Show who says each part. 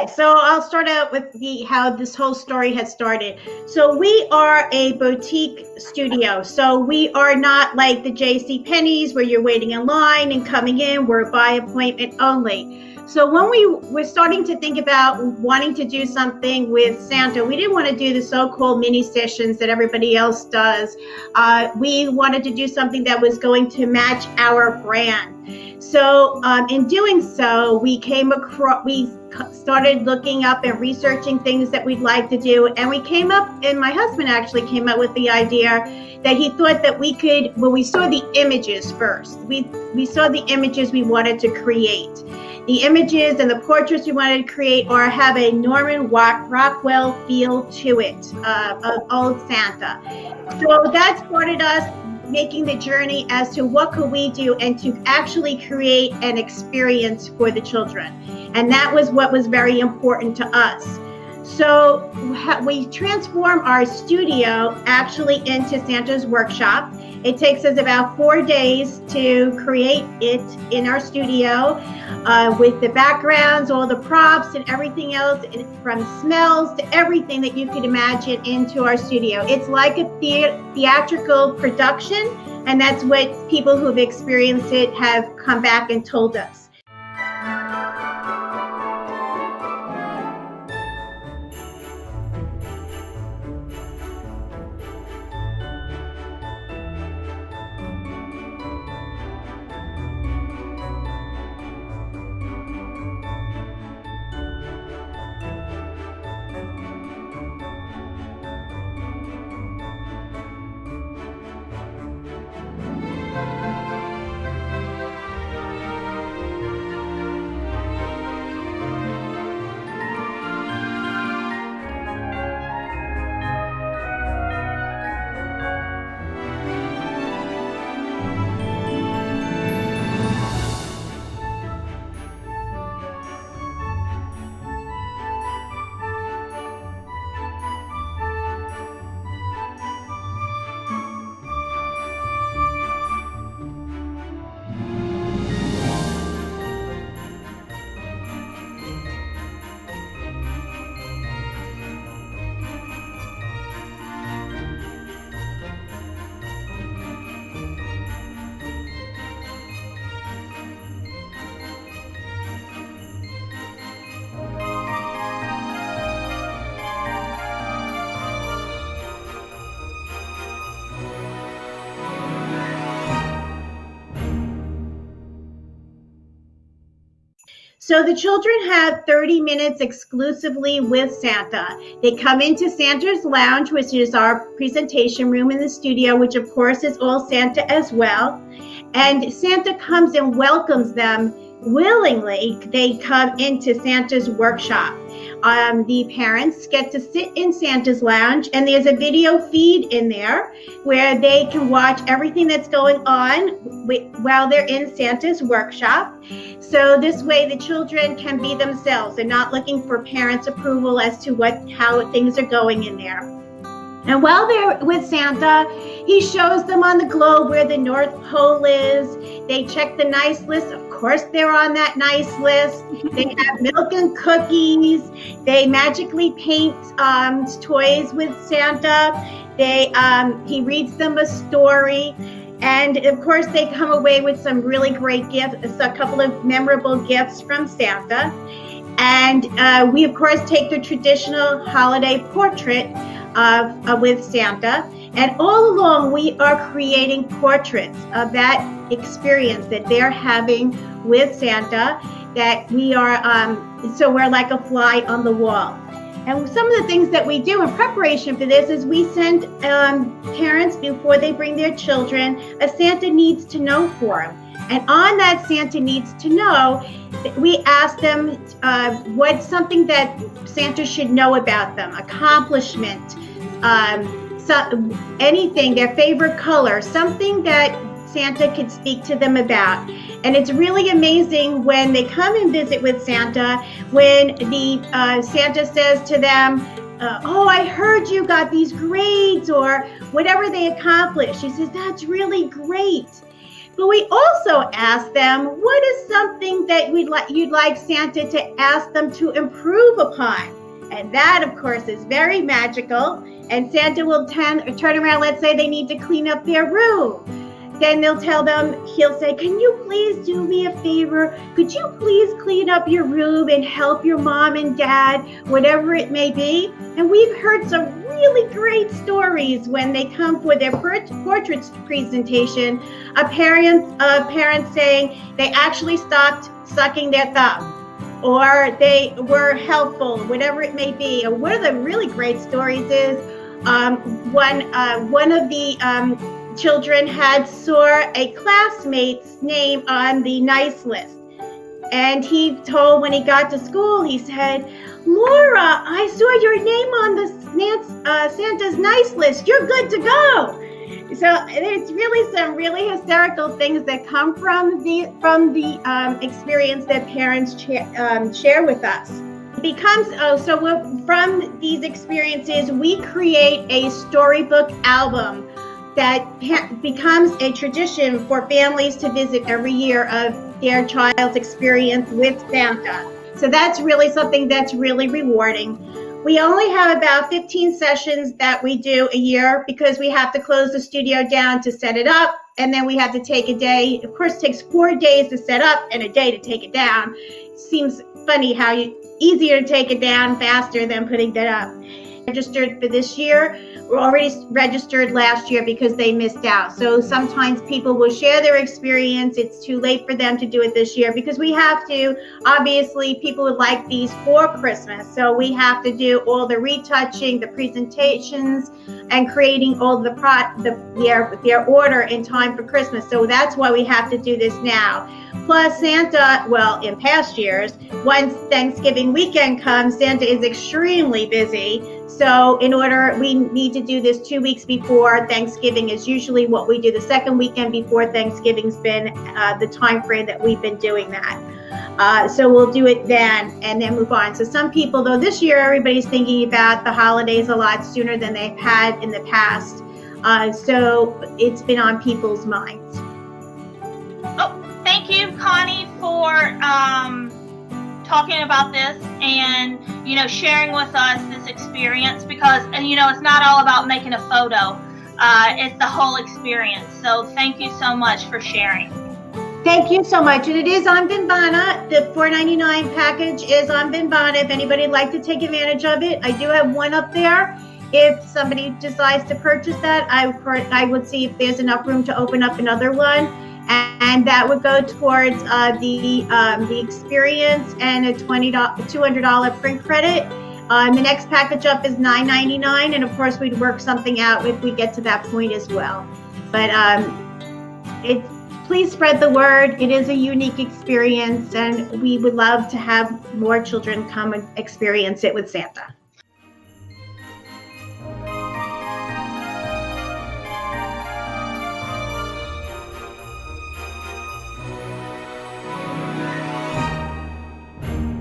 Speaker 1: Okay, so I'll start out with how this whole story has started. So we are a boutique studio. So we are not like the J.C. Penney's where you're waiting in line and coming in. We're by appointment only. So when we were starting to think about wanting to do something with Santa, we didn't want to do the so-called mini sessions that everybody else does. We wanted to do something that was going to match our brand. So in doing so, we started looking up and researching things that we'd like to do. And my husband actually came up with the idea that he thought that we could, when we saw the images first, we saw the images we wanted to create. The images and the portraits we wanted to create have a Norman Rockwell feel to it, of old Santa. So that started us making the journey as to what could we do and to actually create an experience for the children. And that was what was very important to us. So we transform our studio actually into Santa's workshop. It takes us about 4 days to create it in our studio, with the backgrounds, all the props and everything else, from smells to everything that you could imagine into our studio. It's like a theatrical production, and that's what people who have experienced it have come back and told us. So the children have 30 minutes exclusively with Santa. They come into Santa's Lounge, which is our presentation room in the studio, which of course is all Santa as well. And Santa comes and welcomes them willingly. They come into Santa's workshop. The parents get to sit in Santa's Lounge, and there's a video feed in there where they can watch everything that's going on while they're in Santa's workshop. So this way the children can be themselves. They're not looking for parents' approval as to how things are going in there. And while they're with Santa, he shows them on the globe where the North Pole is. They check the nice list. Of course, they're on that nice list. They have milk and cookies. They magically paint toys with Santa. He reads them a story. And of course, they come away with some really great gifts, a couple of memorable gifts from Santa. And we, of course, take the traditional holiday portrait with Santa. And all along, we are creating portraits of that experience that they're having with Santa, that we are, so we're like a fly on the wall. And some of the things that we do in preparation for this is we send parents, before they bring their children, a Santa Needs to Know form. And on that Santa Needs to Know, we ask them what's something that Santa should know about them, accomplishment, anything, their favorite color, something that Santa could speak to them about. And it's really amazing when they come and visit with Santa, when the Santa says to them, oh, I heard you got these grades, or whatever they accomplish. He says, that's really great. But we also ask them, what is something that you'd like Santa to ask them to improve upon? And that, of course, is very magical. And Santa will turn around, let's say they need to clean up their room. Then he'll say, can you please do me a favor? Could you please clean up your room and help your mom and dad, whatever it may be? And we've heard some really great stories when they come for their portrait presentation. A parent saying they actually stopped sucking their thumb, or they were helpful, whatever it may be. And one of the really great stories is one of the children saw a classmate's name on the nice list. And he told, when he got to school, he said, Laura, I saw your name on the Santa's nice list. You're good to go. So there's really some really hysterical things that come from the experience that parents share with us. From these experiences, we create a storybook album that becomes a tradition for families to visit every year of their child's experience with Santa. So that's really something that's really rewarding. We only have about 15 sessions that we do a year because we have to close the studio down to set it up, and then we have to take a day. Of course, it takes 4 days to set up and a day to take it down. It seems funny how easier to take it down faster than putting that up. Registered for this year. We're already registered last year because they missed out. So sometimes people will share their experience. It's too late for them to do it this year because we have to, obviously people would like these for Christmas. So we have to do all the retouching, the presentations, and creating all their order in time for Christmas. So that's why we have to do this now. Plus Santa, well, in past years, once Thanksgiving weekend comes, Santa is extremely busy. So we need to do this 2 weeks before Thanksgiving is usually what we do. The second weekend before Thanksgiving's been the time frame that we've been doing that. So we'll do it then and then move on. So some people, though, this year everybody's thinking about the holidays a lot sooner than they've had in the past. So it's been on people's minds.
Speaker 2: Oh, thank you, Connie, for talking about this and sharing with us this experience, because it's not all about making a photo, it's the whole experience. So thank you so much for sharing.
Speaker 1: Thank you so much. And it is on Vendvana. The $4.99 package is on Vendvana if anybody'd like to take advantage of it. I do have one up there. If somebody decides to purchase that, I would see if there's enough room to open up another one. And that would go towards the experience and a $200 print credit. The next package up is $9.99, and of course we'd work something out if we get to that point as well. But please spread the word. It is a unique experience, and we would love to have more children come and experience it with Santa.